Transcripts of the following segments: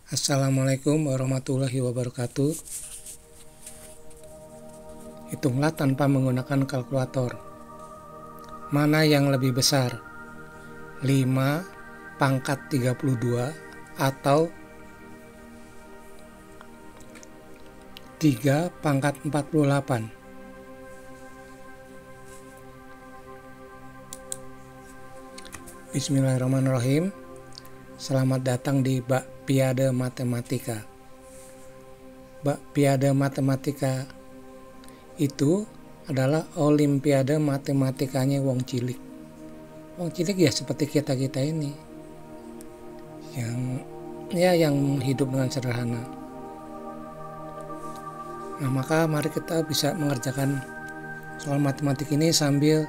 Assalamualaikum warahmatullahi wabarakatuh. Hitunglah tanpa menggunakan kalkulator. Mana yang lebih besar? 5 pangkat 32 atau 3 pangkat 48? Bismillahirrahmanirrahim. Selamat datang di Bakpiade Matematika. Bakpiade Matematika itu adalah olimpiade matematikanya wong cilik. Wong cilik ya seperti kita ini, yang hidup dengan sederhana. Nah, maka mari kita bisa mengerjakan soal matematik ini sambil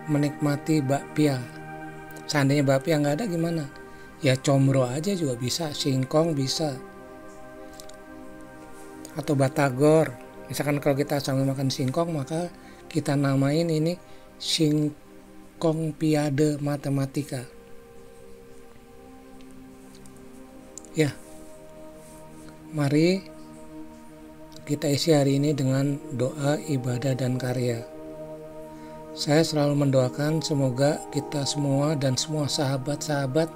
menikmati bakpia. Seandainya bakpia nggak ada gimana? Ya comro aja juga bisa, singkong bisa, atau batagor. Misalkan kalau kita sambil makan singkong, maka kita namain ini singkongpiade matematika. Ya, mari kita isi hari ini dengan doa, ibadah, dan karya. Saya selalu mendoakan semoga kita semua dan semua sahabat-sahabat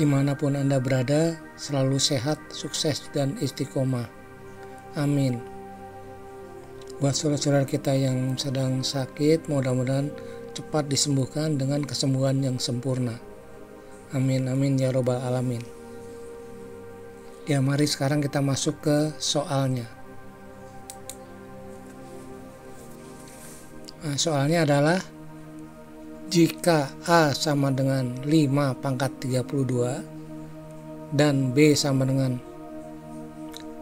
dimanapun Anda berada selalu sehat, sukses, dan istiqomah. Amin. Buat saudara-saudara kita yang sedang sakit, mudah-mudahan cepat disembuhkan dengan kesembuhan yang sempurna. Amin, amin, ya robbal alamin. Ya, mari sekarang kita masuk ke soalnya. Nah, soalnya adalah jika A sama dengan 5 pangkat 32 dan B sama dengan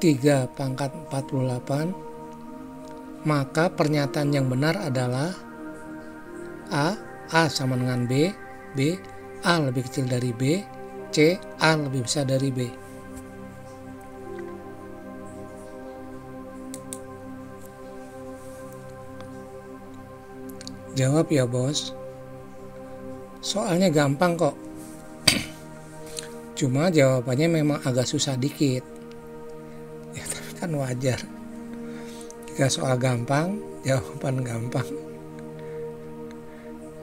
3 pangkat 48, maka pernyataan yang benar adalah A sama dengan B, A lebih kecil dari B, C, A lebih besar dari B. Jawab ya bos. Soalnya gampang kok. Cuma jawabannya memang agak susah dikit. Ya tapi kan wajar. Jika soal gampang, jawaban gampang.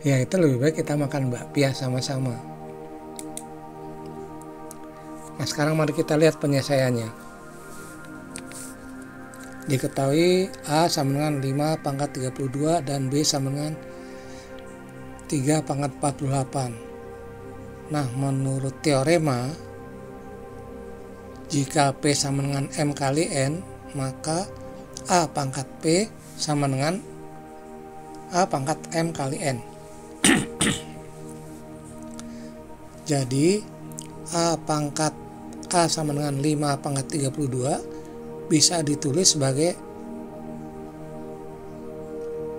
Ya itu lebih baik kita makan bakpia sama-sama. Nah sekarang mari kita lihat penyelesaiannya. Diketahui A sama dengan 5 pangkat 32 dan B sama dengan 3 pangkat 48. Nah, menurut teorema, jika P sama dengan M kali N, maka A pangkat P sama dengan A pangkat M kali N. Jadi, A sama dengan 5 pangkat 32 bisa ditulis sebagai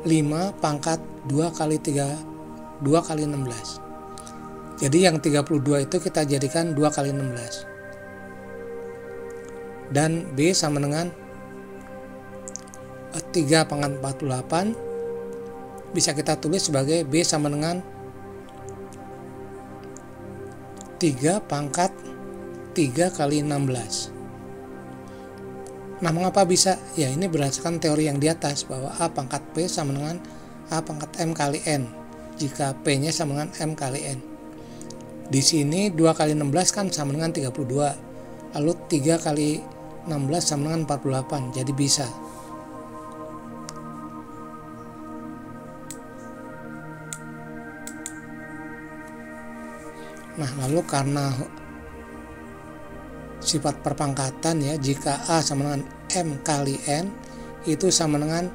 5 pangkat 2 kali 16. Jadi yang 32 itu kita jadikan 2 kali 16. Dan B sama dengan 3 pangkat 48 bisa kita tulis sebagai B sama dengan 3 pangkat 3 kali 16. Nah, mengapa bisa? Ya, ini berdasarkan teori yang di atas bahwa A pangkat P sama dengan A pangkat M kali N jika P-nya sama dengan M kali N. Di sini 2 kali 16 kan sama dengan 32. Lalu 3 kali 16 sama dengan 48. Jadi bisa. Nah, lalu karena sifat perpangkatan ya, jika A sama dengan M kali N itu sama dengan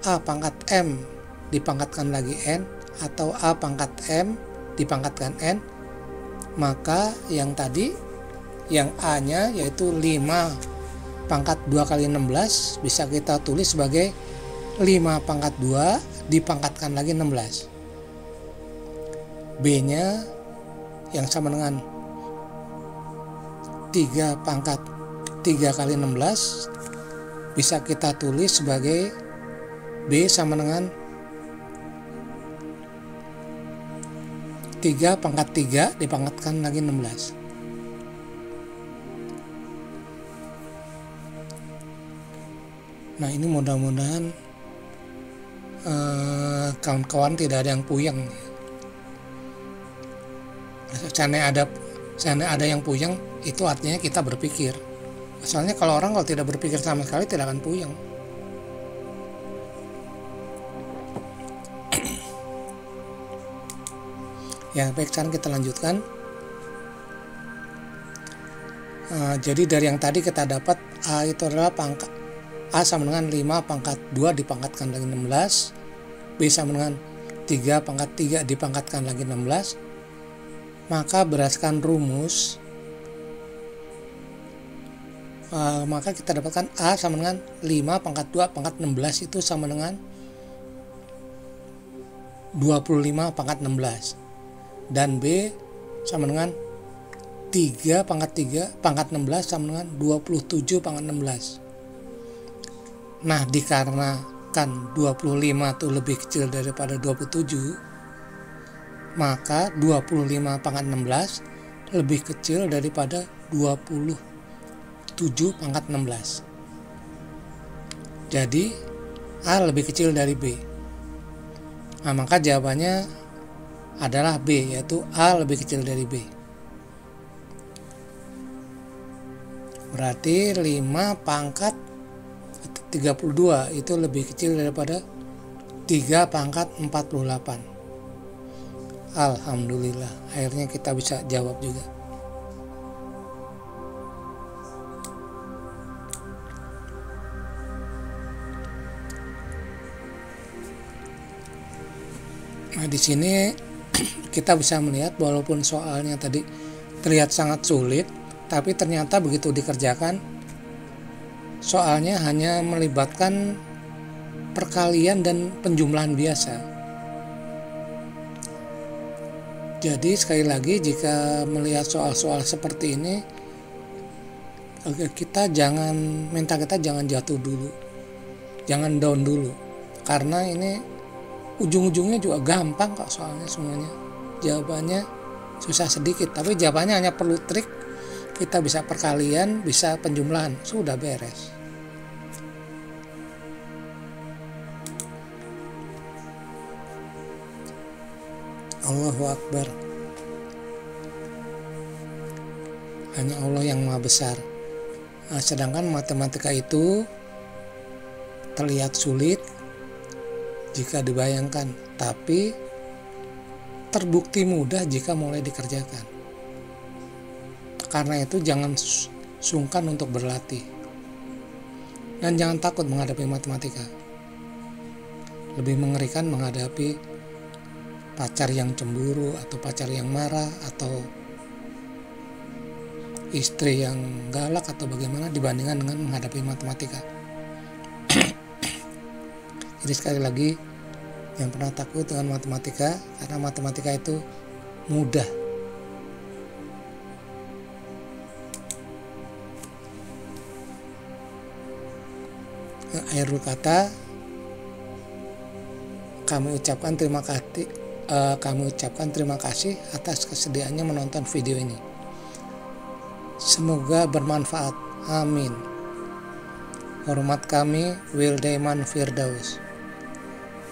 A pangkat M dipangkatkan lagi N atau A pangkat M dipangkatkan N, maka yang tadi yang A nya yaitu 5 pangkat 2 kali 16 bisa kita tulis sebagai 5 pangkat 2 dipangkatkan lagi 16. B nya yang sama dengan 3 pangkat 3 kali 16 bisa kita tulis sebagai B sama dengan 3 pangkat 3 dipangkatkan lagi 16. Nah, ini mudah-mudahan kawan-kawan tidak ada yang puyeng. Seandainya ada yang puyeng, itu artinya kita berpikir. Soalnya kalau tidak berpikir sama sekali tidak akan puyeng. Ya, baik, sekarang kita lanjutkan. Jadi dari yang tadi kita dapat A itu adalah pangkat A sama dengan 5 pangkat 2 dipangkatkan lagi 16, B sama dengan 3 pangkat 3 dipangkatkan lagi 16. Maka berdasarkan rumus, maka kita dapatkan A sama dengan 5 pangkat 2 pangkat 16 itu sama dengan 25 pangkat 16. Dan B sama dengan 3 pangkat 3 pangkat 16 sama dengan 27 pangkat 16. Nah, dikarenakan 25 itu lebih kecil daripada 27, maka 25 pangkat 16 lebih kecil daripada 27 pangkat 16. Jadi A lebih kecil dari B. Nah, maka jawabannya adalah B, yaitu A lebih kecil dari B. Berarti 5 pangkat 32 itu lebih kecil daripada 3 pangkat 48. Alhamdulillah, akhirnya kita bisa jawab juga. Nah, di sini kita bisa melihat walaupun soalnya tadi terlihat sangat sulit, tapi ternyata begitu dikerjakan, soalnya hanya melibatkan perkalian dan penjumlahan biasa. Jadi sekali lagi, jika melihat soal-soal seperti ini, kita jangan jatuh dulu, jangan down dulu, karena ini ujung-ujungnya juga gampang kok soalnya semuanya. Jawabannya susah sedikit, tapi jawabannya hanya perlu trik. Kita bisa perkalian, bisa penjumlahan, sudah beres. Allahu Akbar. Hanya Allah yang Maha Besar. Nah, sedangkan matematika itu terlihat sulit jika dibayangkan, tapi terbukti mudah jika mulai dikerjakan. Karena itu jangan sungkan untuk berlatih. Dan jangan takut menghadapi matematika. Lebih mengerikan menghadapi pacar yang cemburu, atau pacar yang marah, atau istri yang galak, atau bagaimana dibandingkan dengan menghadapi matematika. Jadi sekali lagi, jangan pernah takut dengan matematika, karena matematika itu mudah. Akhirul kata, kami ucapkan terima kasih atas kesediaannya menonton video ini. Semoga bermanfaat. Amin. Hormat kami, Wildaiman Firdaus.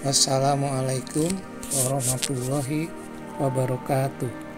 Wassalamualaikum warahmatullahi wabarakatuh.